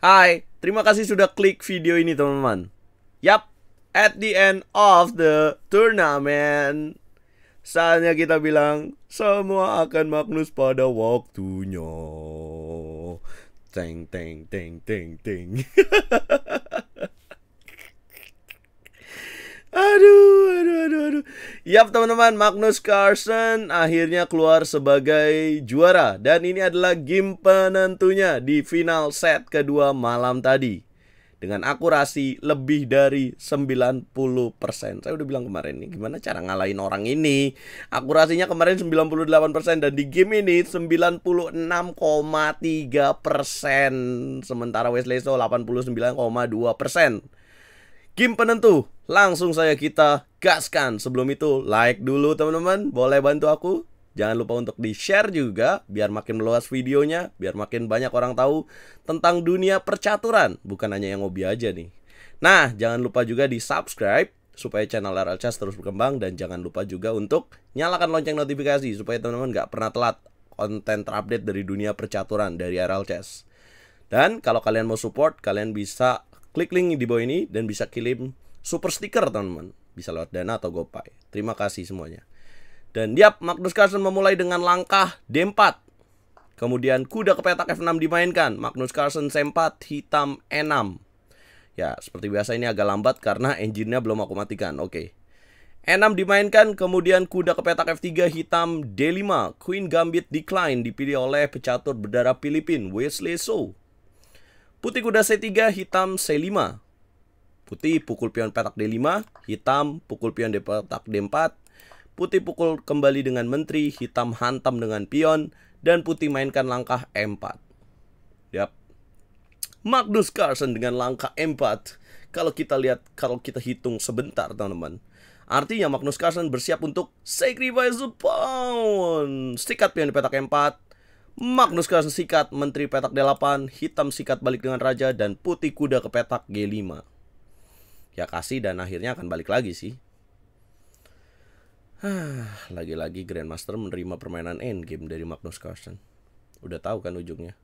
Hai, terima kasih sudah klik video ini teman-teman. Yap, at the end of the tournament, saatnya kita bilang semua akan Magnus pada waktunya. Teng teng teng teng teng. Aduh. Yap teman-teman, Magnus Carlsen akhirnya keluar sebagai juara. Dan ini adalah game penentunya di final set kedua malam tadi, dengan akurasi lebih dari 90%. Saya udah bilang kemarin nih, gimana cara ngalahin orang ini. Akurasinya kemarin 98%, dan di game ini 96,3%. Sementara Wesley So 89,2%. Game penentu, langsung saya kita gaskan. Sebelum itu, like dulu teman-teman. Boleh bantu aku? Jangan lupa untuk di-share juga, biar makin meluas videonya, biar makin banyak orang tahu tentang dunia percaturan. Bukan hanya yang hobi aja nih. Nah, jangan lupa juga di-subscribe supaya channel RL Chess terus berkembang. Dan jangan lupa juga untuk nyalakan lonceng notifikasi supaya teman-teman gak pernah telat konten terupdate dari dunia percaturan dari RL Chess. Dan kalau kalian mau support, kalian bisa klik link di bawah ini dan bisa kirim super sticker teman-teman. Bisa lewat Dana atau GoPay. Terima kasih semuanya. Dan yap, Magnus Carlsen memulai dengan langkah D4. Kemudian kuda ke petak F6 dimainkan. Magnus Carlsen C4, hitam E6. Ya, seperti biasa ini agak lambat karena engine-nya belum aku matikan. Oke. E6 dimainkan, kemudian kuda ke petak F3, hitam D5. Queen Gambit decline dipilih oleh pecatur berdarah Filipina, Wesley So. Putih kuda C3, hitam C5. Putih pukul pion petak D5, hitam pukul pion di petak D4. Putih pukul kembali dengan menteri, hitam hantam dengan pion, dan putih mainkan langkah E4. Yap. Magnus Carlsen dengan langkah E4. Kalau kita lihat, kalau kita hitung sebentar teman-teman, artinya Magnus Carlsen bersiap untuk sacrifice the pawn. Sikat pion di petak E4. Magnus Carlsen sikat menteri petak D8, hitam sikat balik dengan raja, dan putih kuda ke petak G5. Ya kasih, dan akhirnya akan balik lagi sih. Lagi-lagi Grandmaster menerima permainan endgame dari Magnus Carlsen. Udah tahu kan ujungnya.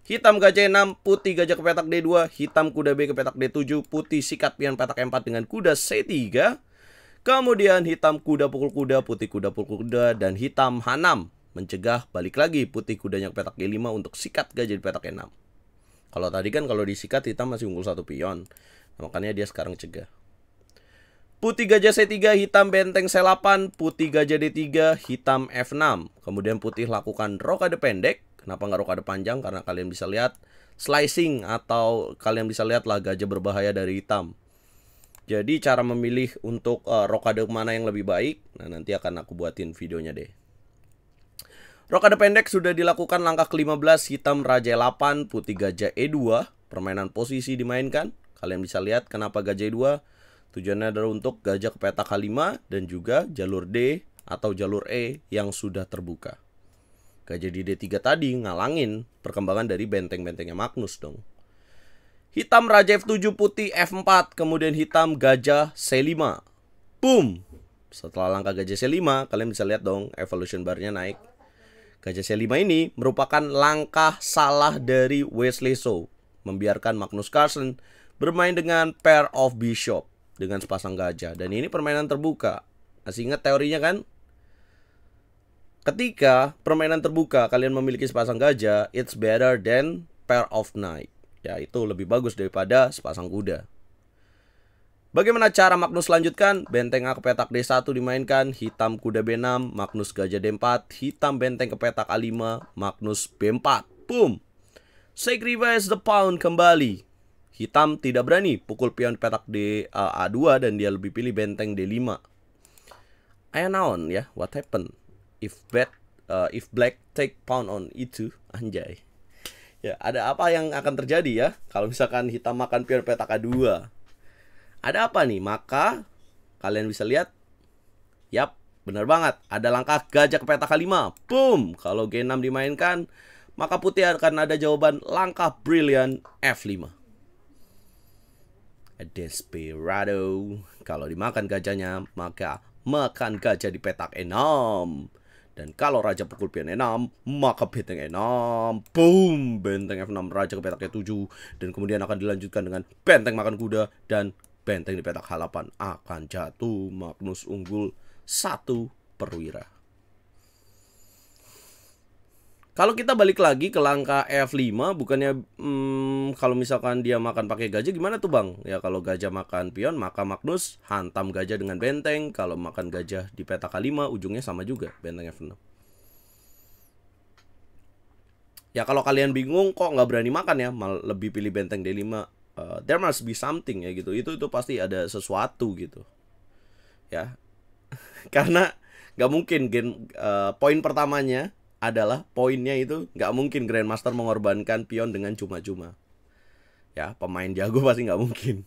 Hitam gajah 6, putih gajah ke petak D2, hitam kuda B ke petak D7, putih sikat pion petak E4 dengan kuda C3. Kemudian hitam kuda pukul kuda, putih kuda pukul kuda, dan hitam H6 mencegah balik lagi putih kudanya ke petak G5 untuk sikat gajah di petak E6. Kalau tadi kan kalau disikat hitam masih unggul satu pion. Makanya dia sekarang cegah. Putih gajah C3, hitam benteng C8, putih gajah D3, hitam F6. Kemudian putih lakukan rokade pendek. Kenapa nggak rokade panjang? Karena kalian bisa lihat slicing, atau kalian bisa lihatlah gajah berbahaya dari hitam. Jadi cara memilih untuk rokade mana yang lebih baik, nah nanti akan aku buatin videonya deh. Rokade pendek sudah dilakukan, langkah ke-15, hitam raja 8, putih gajah E2. Permainan posisi dimainkan. Kalian bisa lihat kenapa gajah E2. Tujuannya adalah untuk gajah ke petak H5 dan juga jalur D atau jalur E yang sudah terbuka. Gajah di D3 tadi ngalangin perkembangan dari benteng-bentengnya Magnus dong. Hitam raja F7, putih F4, kemudian hitam gajah C5. Boom! Setelah langkah gajah C5, kalian bisa lihat dong evolution barnya naik. Gajah C5 ini merupakan langkah salah dari Wesley So, membiarkan Magnus Carlsen bermain dengan pair of bishop dengan sepasang gajah. Dan ini permainan terbuka. Masih ingat teorinya kan? Ketika permainan terbuka kalian memiliki sepasang gajah, it's better than pair of knight. Ya, itu lebih bagus daripada sepasang kuda. Bagaimana cara Magnus lanjutkan? Benteng A ke petak D1 dimainkan, hitam kuda B6, Magnus gajah D4, hitam benteng ke petak A5, Magnus B4. Boom! Sacrifice the pawn kembali. Hitam tidak berani pukul pion petak A2 dan dia lebih pilih benteng D5. Ayah naon ya, what happened? If black take pawn on E2, anjay. Ya, ada apa yang akan terjadi ya kalau misalkan hitam makan pion petak A2? Ada apa nih? Maka kalian bisa lihat. Yap, benar banget. Ada langkah gajah ke petak H5. Boom! Kalau G6 dimainkan, maka putih akan ada jawaban langkah brilliant F5. Desperado. Kalau dimakan gajahnya, maka makan gajah di petak E6. Dan kalau raja pukul pion E6, maka benteng E6, boom, benteng F6, raja ke petak E7, dan kemudian akan dilanjutkan dengan benteng makan kuda, dan benteng di petak H8 akan jatuh. Magnus unggul 1 perwira. Kalau kita balik lagi ke langkah F5, bukannya kalau misalkan dia makan pakai gajah gimana tuh bang? Ya kalau gajah makan pion, maka Magnus hantam gajah dengan benteng. Kalau makan gajah di petak K5, ujungnya sama juga, benteng F6. Ya kalau kalian bingung kok nggak berani makan ya, malah lebih pilih benteng D5, there must be something ya gitu. Itu pasti ada sesuatu gitu. Ya, karena nggak mungkin poin pertamanya adalah poinnya itu nggak mungkin Grandmaster mengorbankan pion dengan cuma-cuma. Ya, pemain jago pasti nggak mungkin.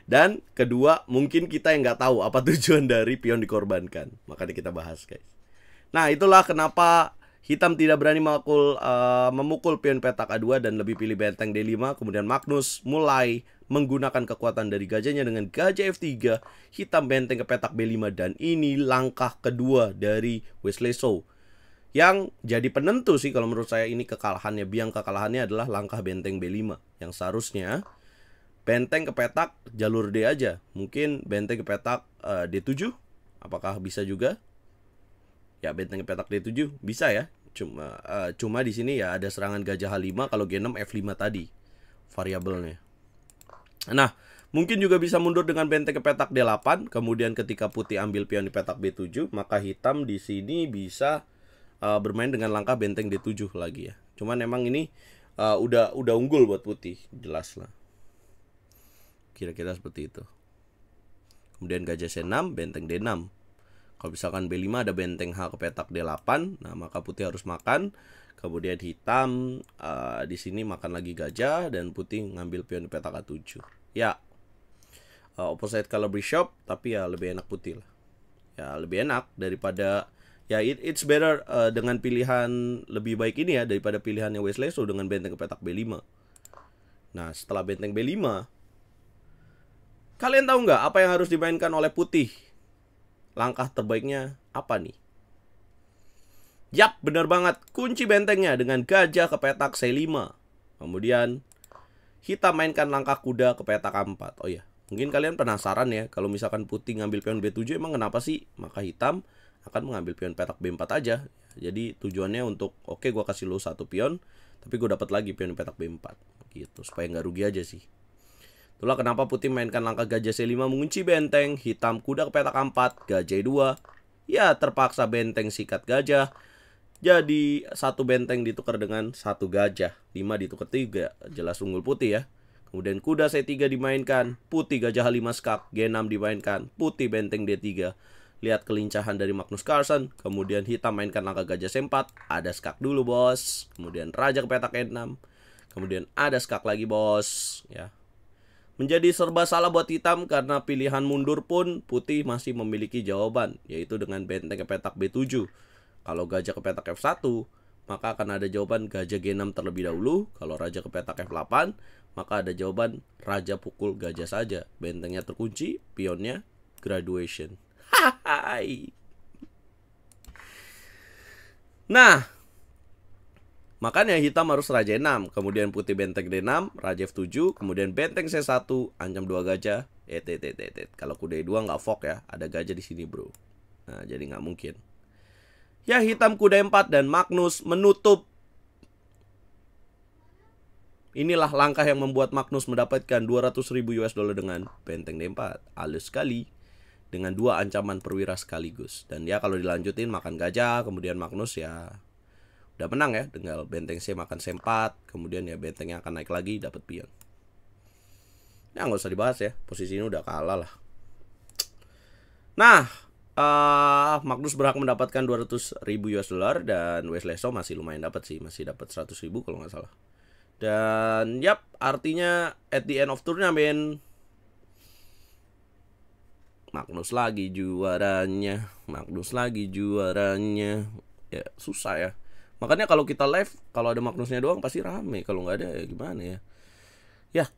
Dan kedua, mungkin kita yang nggak tahu apa tujuan dari pion dikorbankan. Makanya kita bahas, guys. Nah, itulah kenapa hitam tidak berani memukul pion petak A2 dan lebih pilih benteng D5. Kemudian Magnus mulai menggunakan kekuatan dari gajahnya dengan gajah F3. Hitam benteng ke petak B5. Dan ini langkah kedua dari Wesley So, yang jadi penentu sih kalau menurut saya ini kekalahannya. Biang kekalahannya adalah langkah benteng B5. Yang seharusnya benteng ke petak jalur D aja. Mungkin benteng ke petak D7. Apakah bisa juga? Ya benteng ke petak D7 bisa ya. Cuma di sini ya ada serangan gajah H5 kalau G6 F5 tadi variabelnya. Nah, mungkin juga bisa mundur dengan benteng ke petak D8. Kemudian ketika putih ambil pion di petak B7, maka hitam di sini bisa bermain dengan langkah benteng D7 lagi ya. Cuman emang ini udah unggul buat putih, jelas lah. Kira-kira seperti itu. Kemudian gajah C6, benteng D6. Kalau misalkan B5 ada benteng H ke petak D8, nah maka putih harus makan. Kemudian hitam di sini makan lagi gajah dan putih ngambil pion di petak A7. Ya, opposite color bishop, tapi ya lebih enak putih lah. Ya lebih enak daripada ya it's better dengan pilihan lebih baik ini ya daripada pilihannya Wesley So dengan benteng ke petak B5. Nah, setelah benteng B5, kalian tahu nggak apa yang harus dimainkan oleh putih? Langkah terbaiknya apa nih? Yap, benar banget. Kunci bentengnya dengan gajah ke petak C5. Kemudian hitam mainkan langkah kuda ke petak A4. Oh ya, mungkin kalian penasaran ya, kalau misalkan putih ngambil pion B7 emang kenapa sih? Maka hitam akan mengambil pion petak B4 aja. Jadi tujuannya untuk oke, gua kasih lo 1 pion, tapi gue dapat lagi pion petak B4 gitu, supaya nggak rugi aja sih. Itulah kenapa putih mainkan langkah gajah C5 mengunci benteng, hitam kuda ke petak A4, gajah E2. Ya terpaksa benteng sikat gajah. Jadi 1 benteng ditukar dengan 1 gajah, 5 ditukar 3, jelas unggul putih ya. Kemudian kuda C3 dimainkan, putih gajah H5 skak, G6 dimainkan, putih benteng D3. Lihat kelincahan dari Magnus Carlsen. Kemudian hitam mainkan langkah gajah C4, ada skak dulu bos. Kemudian raja ke petak E6. Kemudian ada skak lagi bos ya. Menjadi serba salah buat hitam karena pilihan mundur pun putih masih memiliki jawaban, yaitu dengan benteng ke petak B7. Kalau gajah ke petak F1, maka akan ada jawaban gajah G6 terlebih dahulu. Kalau raja ke petak F8, maka ada jawaban raja pukul gajah saja. Bentengnya terkunci, pionnya graduation. Hai. Nah, makanya hitam harus raja 6, kemudian putih benteng D6, raja F7, kemudian benteng C1, ancam 2 gajah. Kalau kuda E2 nggak fok ya, ada gajah di sini bro. Nah, jadi nggak mungkin. Ya hitam kuda E4 dan Magnus menutup. Inilah langkah yang membuat Magnus mendapatkan 200.000 US dollar dengan benteng D4. Halus sekali. Dengan 2 ancaman perwira sekaligus. Dan ya kalau dilanjutin makan gajah, kemudian Magnus ya udah menang ya, tinggal benteng C makan C4, kemudian ya bentengnya akan naik lagi dapat pion. Ya nggak usah dibahas ya, posisi ini udah kalah lah. Nah, Magnus berhak mendapatkan 200.000 US dollar dan Wesley So masih lumayan dapat sih, masih dapat 100.000 kalau nggak salah. Dan yap, artinya at the end of turnamen Magnus lagi juaranya, ya susah ya. Makanya kalau kita live, kalau ada Magnusnya doang pasti rame. Kalau nggak ada ya gimana ya. Ya,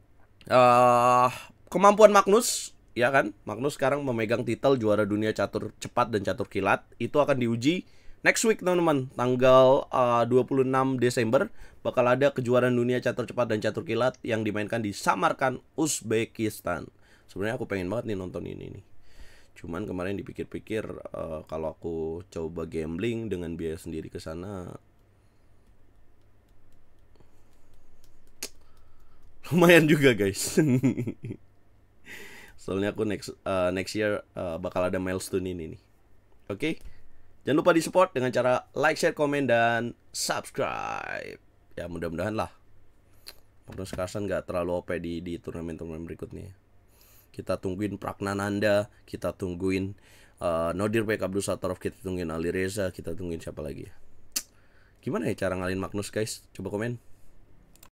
kemampuan Magnus ya kan? Magnus sekarang memegang titel juara dunia catur cepat dan catur kilat. Itu akan diuji next week teman-teman. Tanggal 26 Desember bakal ada kejuaraan dunia catur cepat dan catur kilat yang dimainkan di Samarkand, Uzbekistan. Sebenarnya aku pengen banget nih nonton ini nih. Cuman kemarin dipikir-pikir kalau aku coba gambling dengan biaya sendiri ke sana lumayan juga guys. Soalnya aku next year bakal ada milestone ini nih. Oke. Jangan lupa di support dengan cara like, share, komen, dan subscribe. Ya mudah-mudahan lah Magnus Carlsen gak terlalu OP di turnamen-turnamen berikutnya. Kita tungguin Pragnananda, kita tungguin Nodirbek Abdusattorov, kita tungguin Ali Reza, kita tungguin siapa lagi ya. Gimana ya cara ngalahin Magnus guys? Coba komen.